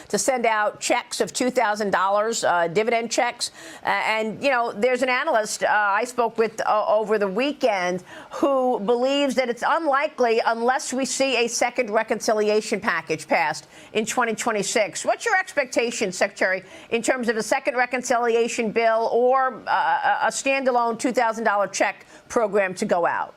to send out checks of $2,000, dividend checks. And, you know, there's an analyst I spoke with over the weekend who believes that it's unlikely unless we see a second reconciliation package passed in 2026. What's your expectation, Secretary, in terms of a second reconciliation bill or a standalone $2,000 check program to go out?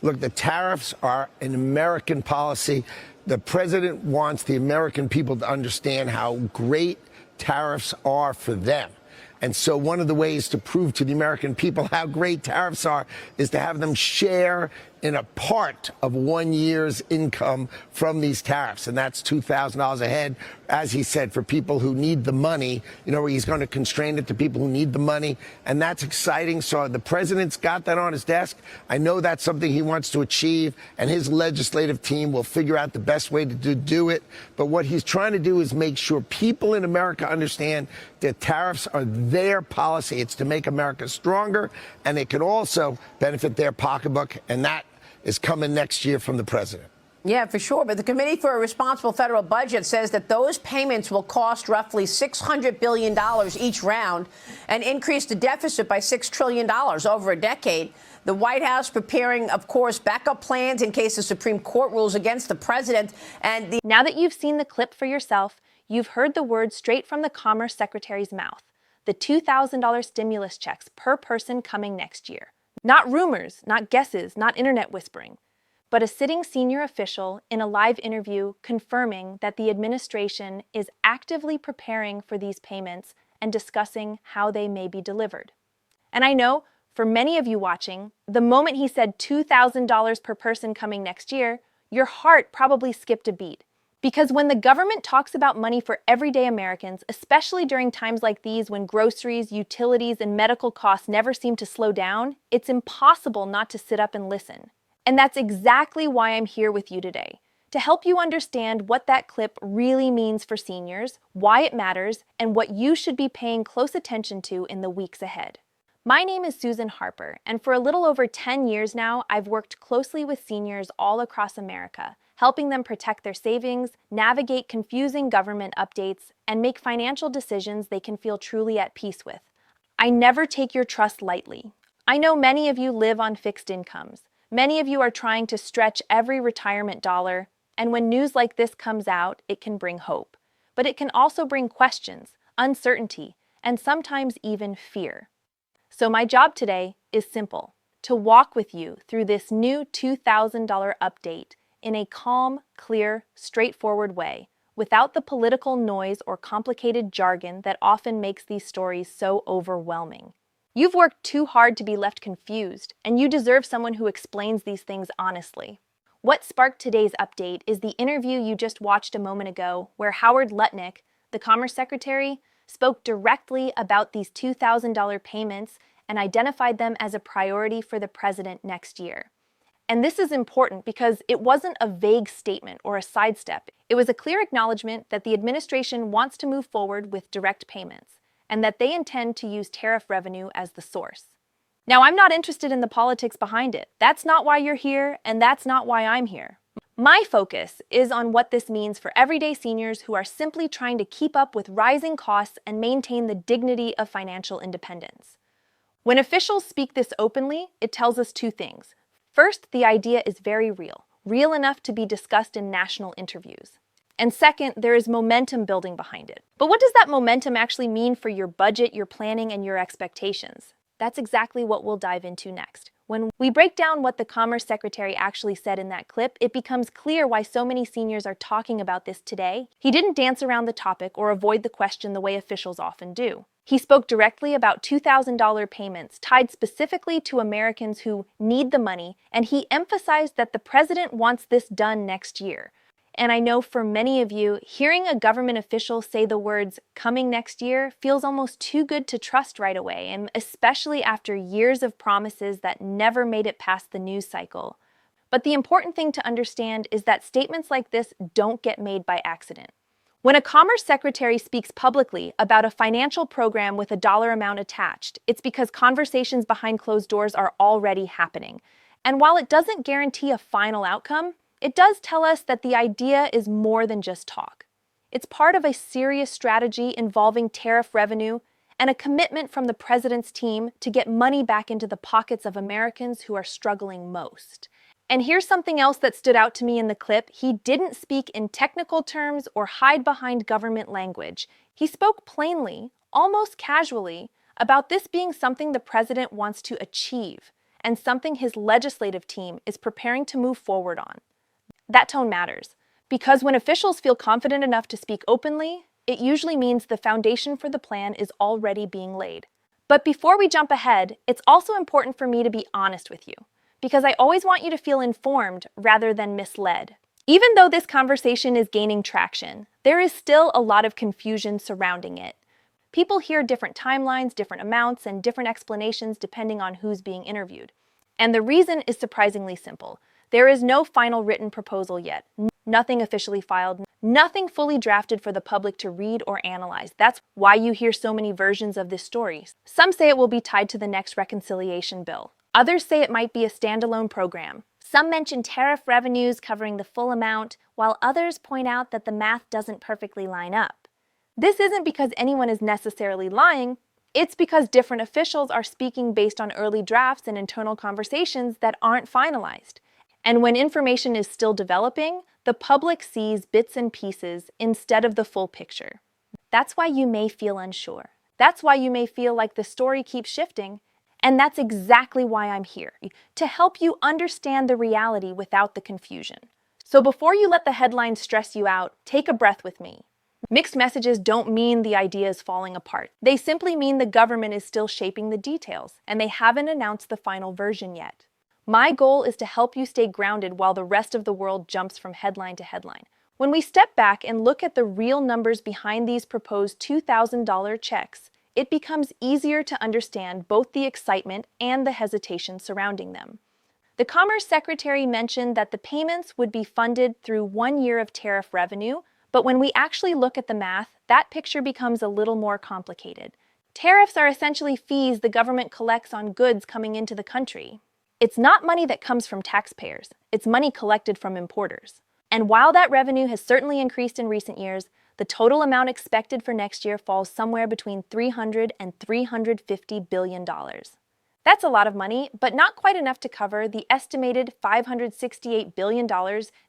Look, the tariffs are an American policy. The president wants the American people to understand how great tariffs are for them. And so one of the ways to prove to the American people how great tariffs are is to have them share in a part of 1 year's income from these tariffs. And that's $2,000 a head, as he said, for people who need the money. You know, he's going to constrain it to people who need the money. And that's exciting. So the president's got that on his desk. I know that's something he wants to achieve, and his legislative team will figure out the best way to do it. But what he's trying to do is make sure people in America understand that tariffs are their policy. It's to make America stronger, and it can also benefit their pocketbook. And that is coming next year from the president. Yeah, for sure. But the Committee for a Responsible Federal Budget says that those payments will cost roughly $600 billion each round and increase the deficit by $6 trillion over a decade. The White House preparing, of course, backup plans in case the Supreme Court rules against the president. And now that you've seen the clip for yourself, you've heard the words straight from the Commerce Secretary's mouth. The $2,000 stimulus checks per person coming next year. Not rumors, not guesses, not internet whispering, but a sitting senior official in a live interview confirming that the administration is actively preparing for these payments and discussing how they may be delivered. And I know, for many of you watching, the moment he said $2,000 per person coming next year, your heart probably skipped a beat. Because when the government talks about money for everyday Americans, especially during times like these when groceries, utilities, and medical costs never seem to slow down, it's impossible not to sit up and listen. And that's exactly why I'm here with you today, to help you understand what that clip really means for seniors, why it matters, and what you should be paying close attention to in the weeks ahead. My name is Susan Harper, and for a little over 10 years now, I've worked closely with seniors all across America, helping them protect their savings, navigate confusing government updates, and make financial decisions they can feel truly at peace with. I never take your trust lightly. I know many of you live on fixed incomes. Many of you are trying to stretch every retirement dollar, and when news like this comes out, it can bring hope. But it can also bring questions, uncertainty, and sometimes even fear. So my job today is simple: to walk with you through this new $2,000 update in a calm, clear, straightforward way, without the political noise or complicated jargon that often makes these stories so overwhelming. You've worked too hard to be left confused, and you deserve someone who explains these things honestly. What sparked today's update is the interview you just watched a moment ago, where Howard Lutnick, the Commerce Secretary, spoke directly about these $2,000 payments and identified them as a priority for the president next year. And this is important because it wasn't a vague statement or a sidestep. It was a clear acknowledgement that the administration wants to move forward with direct payments and that they intend to use tariff revenue as the source. Now, I'm not interested in the politics behind it. That's not why you're here, and that's not why I'm here. My focus is on what this means for everyday seniors who are simply trying to keep up with rising costs and maintain the dignity of financial independence. When officials speak this openly, it tells us two things. First, the idea is very real enough to be discussed in national interviews. And second, there is momentum building behind it. But what does that momentum actually mean for your budget, your planning, and your expectations? That's exactly what we'll dive into next. When we break down what the Commerce Secretary actually said in that clip, it becomes clear why so many seniors are talking about this today. He didn't dance around the topic or avoid the question the way officials often do. He spoke directly about $2,000 payments tied specifically to Americans who need the money, and he emphasized that the president wants this done next year. And I know for many of you, hearing a government official say the words "coming next year" feels almost too good to trust right away, and especially after years of promises that never made it past the news cycle. But the important thing to understand is that statements like this don't get made by accident. When a Commerce Secretary speaks publicly about a financial program with a dollar amount attached, it's because conversations behind closed doors are already happening. And while it doesn't guarantee a final outcome, it does tell us that the idea is more than just talk. It's part of a serious strategy involving tariff revenue and a commitment from the president's team to get money back into the pockets of Americans who are struggling most. And here's something else that stood out to me in the clip. He didn't speak in technical terms or hide behind government language. He spoke plainly, almost casually, about this being something the president wants to achieve and something his legislative team is preparing to move forward on. That tone matters, because when officials feel confident enough to speak openly, it usually means the foundation for the plan is already being laid. But before we jump ahead, it's also important for me to be honest with you, because I always want you to feel informed rather than misled. Even though this conversation is gaining traction, there is still a lot of confusion surrounding it. People hear different timelines, different amounts, and different explanations depending on who's being interviewed. And the reason is surprisingly simple. There is no final written proposal yet, nothing officially filed, nothing fully drafted for the public to read or analyze. That's why you hear so many versions of this story. Some say it will be tied to the next reconciliation bill. Others say it might be a standalone program. Some mention tariff revenues covering the full amount, while others point out that the math doesn't perfectly line up. This isn't because anyone is necessarily lying, it's because different officials are speaking based on early drafts and internal conversations that aren't finalized. And when information is still developing, the public sees bits and pieces instead of the full picture. That's why you may feel unsure. That's why you may feel like the story keeps shifting. And that's exactly why I'm here, to help you understand the reality without the confusion. So before you let the headlines stress you out, take a breath with me. Mixed messages don't mean the idea is falling apart. They simply mean the government is still shaping the details, and they haven't announced the final version yet. My goal is to help you stay grounded while the rest of the world jumps from headline to headline. When we step back and look at the real numbers behind these proposed $2,000 checks, it becomes easier to understand both the excitement and the hesitation surrounding them. The Commerce Secretary mentioned that the payments would be funded through 1 year of tariff revenue, but when we actually look at the math, that picture becomes a little more complicated. Tariffs are essentially fees the government collects on goods coming into the country. It's not money that comes from taxpayers, it's money collected from importers. And while that revenue has certainly increased in recent years, the total amount expected for next year falls somewhere between $300 and $350 billion. That's a lot of money, but not quite enough to cover the estimated $568 billion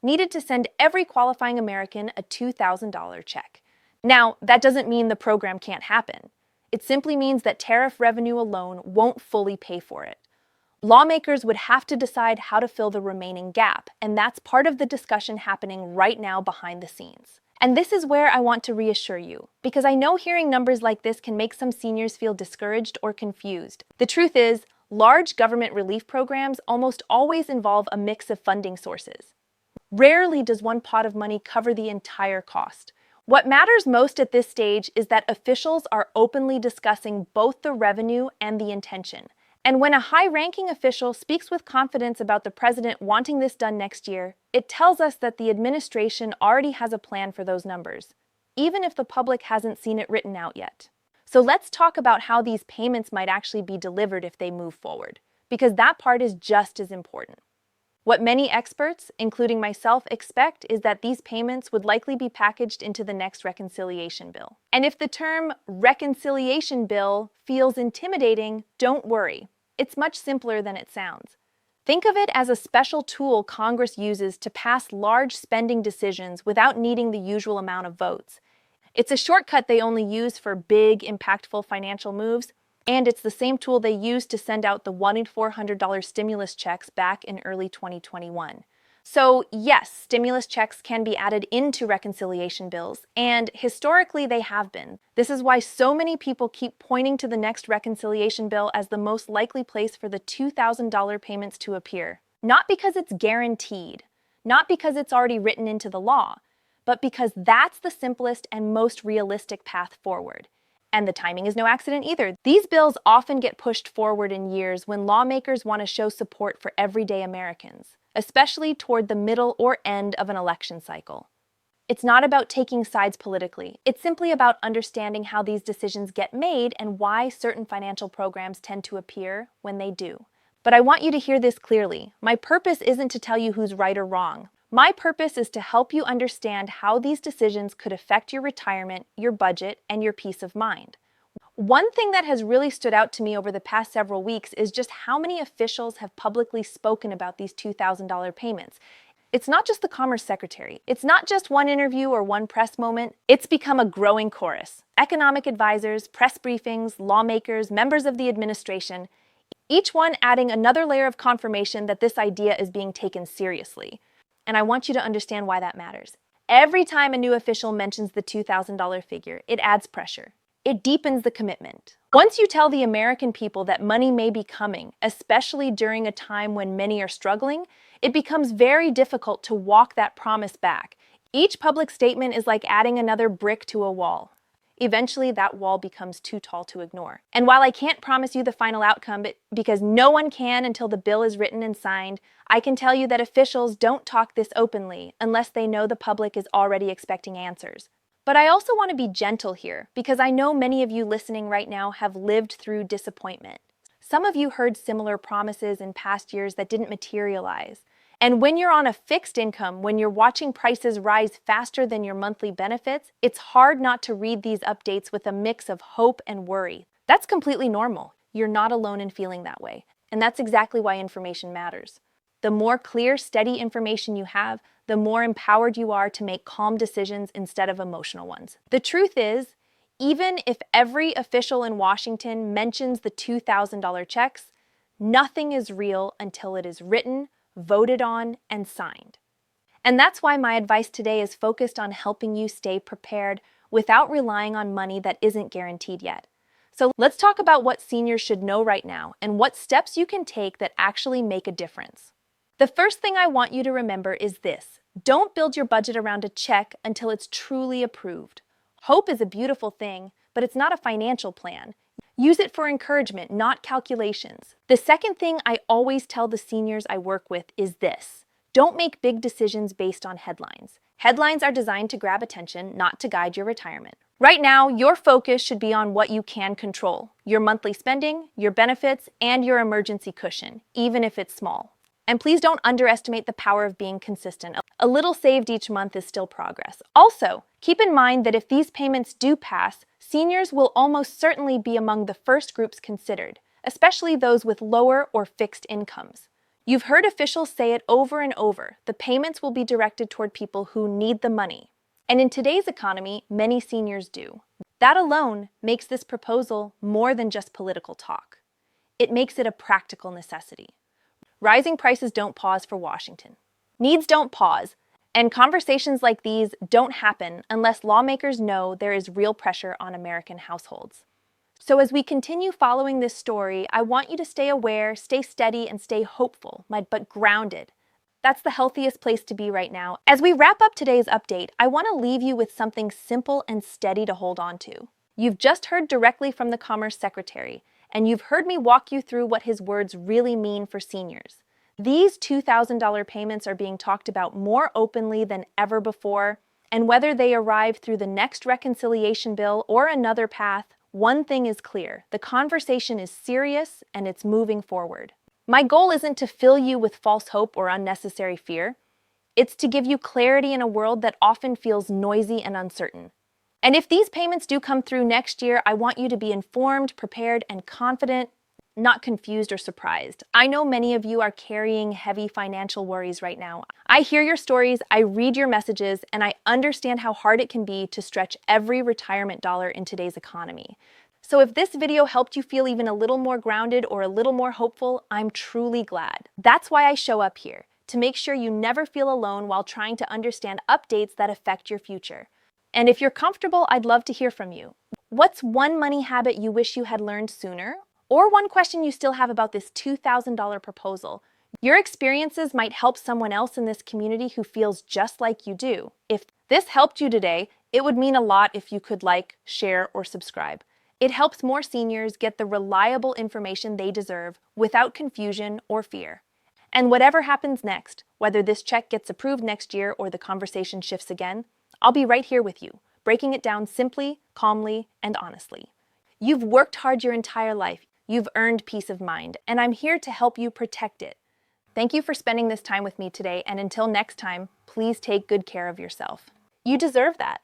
needed to send every qualifying American a $2,000 check. Now, that doesn't mean the program can't happen. It simply means that tariff revenue alone won't fully pay for it. Lawmakers would have to decide how to fill the remaining gap, and that's part of the discussion happening right now behind the scenes. And this is where I want to reassure you, because I know hearing numbers like this can make some seniors feel discouraged or confused. The truth is, large government relief programs almost always involve a mix of funding sources. Rarely does one pot of money cover the entire cost. What matters most at this stage is that officials are openly discussing both the revenue and the intention. And when a high-ranking official speaks with confidence about the president wanting this done next year, it tells us that the administration already has a plan for those numbers, even if the public hasn't seen it written out yet. So let's talk about how these payments might actually be delivered if they move forward, because that part is just as important. What many experts, including myself, expect is that these payments would likely be packaged into the next reconciliation bill. And if the term reconciliation bill feels intimidating, don't worry. It's much simpler than it sounds. Think of it as a special tool Congress uses to pass large spending decisions without needing the usual amount of votes. It's a shortcut they only use for big, impactful financial moves, and it's the same tool they used to send out the $1,400 stimulus checks back in early 2021. So yes, stimulus checks can be added into reconciliation bills, and historically they have been. This is why so many people keep pointing to the next reconciliation bill as the most likely place for the $2,000 payments to appear. Not because it's guaranteed, not because it's already written into the law, but because that's the simplest and most realistic path forward. And the timing is no accident either. These bills often get pushed forward in years when lawmakers want to show support for everyday Americans, especially toward the middle or end of an election cycle. It's not about taking sides politically. It's simply about understanding how these decisions get made and why certain financial programs tend to appear when they do. But I want you to hear this clearly. My purpose isn't to tell you who's right or wrong. My purpose is to help you understand how these decisions could affect your retirement, your budget, and your peace of mind. One thing that has really stood out to me over the past several weeks is just how many officials have publicly spoken about these $2,000 payments. It's not just the Commerce Secretary. It's not just one interview or one press moment. It's become a growing chorus. Economic advisors, press briefings, lawmakers, members of the administration, each one adding another layer of confirmation that this idea is being taken seriously. And I want you to understand why that matters. Every time a new official mentions the $2,000 figure, it adds pressure. It deepens the commitment. Once you tell the American people that money may be coming, especially during a time when many are struggling, it becomes very difficult to walk that promise back. Each public statement is like adding another brick to a wall. Eventually, that wall becomes too tall to ignore. And while I can't promise you the final outcome, because no one can until the bill is written and signed, I can tell you that officials don't talk this openly unless they know the public is already expecting answers. But I also want to be gentle here, because I know many of you listening right now have lived through disappointment. Some of you heard similar promises in past years that didn't materialize. And when you're on a fixed income, when you're watching prices rise faster than your monthly benefits, it's hard not to read these updates with a mix of hope and worry. That's completely normal. You're not alone in feeling that way. And that's exactly why information matters. The more clear, steady information you have, the more empowered you are to make calm decisions instead of emotional ones. The truth is, even if every official in Washington mentions the $2,000 checks, nothing is real until it is written, voted on, and signed. And that's why my advice today is focused on helping you stay prepared without relying on money that isn't guaranteed yet. So let's talk about what seniors should know right now and what steps you can take that actually make a difference. The first thing I want you to remember is this: don't build your budget around a check until it's truly approved. Hope is a beautiful thing, but it's not a financial plan. Use it for encouragement, not calculations. The second thing I always tell the seniors I work with is this: don't make big decisions based on headlines. Headlines are designed to grab attention, not to guide your retirement. Right now, your focus should be on what you can control: your monthly spending, your benefits, and your emergency cushion, even if it's small. And please don't underestimate the power of being consistent. A little saved each month is still progress. Also, keep in mind that if these payments do pass, seniors will almost certainly be among the first groups considered, especially those with lower or fixed incomes. You've heard officials say it over and over: the payments will be directed toward people who need the money. And in today's economy, many seniors do. That alone makes this proposal more than just political talk. It makes it a practical necessity. Rising prices don't pause for Washington. Needs don't pause, and conversations like these don't happen unless lawmakers know there is real pressure on American households. So as we continue following this story, I want you to stay aware, stay steady, and stay hopeful, but grounded. That's the healthiest place to be right now. As we wrap up today's update, I want to leave you with something simple and steady to hold on to. You've just heard directly from the Commerce Secretary, and you've heard me walk you through what his words really mean for seniors. These $2,000 payments are being talked about more openly than ever before, and whether they arrive through the next reconciliation bill or another path, one thing is clear: the conversation is serious and it's moving forward. My goal isn't to fill you with false hope or unnecessary fear. It's to give you clarity in a world that often feels noisy and uncertain. And if these payments do come through next year, I want you to be informed, prepared, and confident, not confused or surprised. I know many of you are carrying heavy financial worries right now. I hear your stories, I read your messages, and I understand how hard it can be to stretch every retirement dollar in today's economy. So if this video helped you feel even a little more grounded or a little more hopeful, I'm truly glad. That's why I show up here, to make sure you never feel alone while trying to understand updates that affect your future. And if you're comfortable, I'd love to hear from you. What's one money habit you wish you had learned sooner? Or one question you still have about this $2,000 proposal? Your experiences might help someone else in this community who feels just like you do. If this helped you today, it would mean a lot if you could like, share, or subscribe. It helps more seniors get the reliable information they deserve without confusion or fear. And whatever happens next, whether this check gets approved next year or the conversation shifts again, I'll be right here with you, breaking it down simply, calmly, and honestly. You've worked hard your entire life. You've earned peace of mind, and I'm here to help you protect it. Thank you for spending this time with me today, and until next time, please take good care of yourself. You deserve that.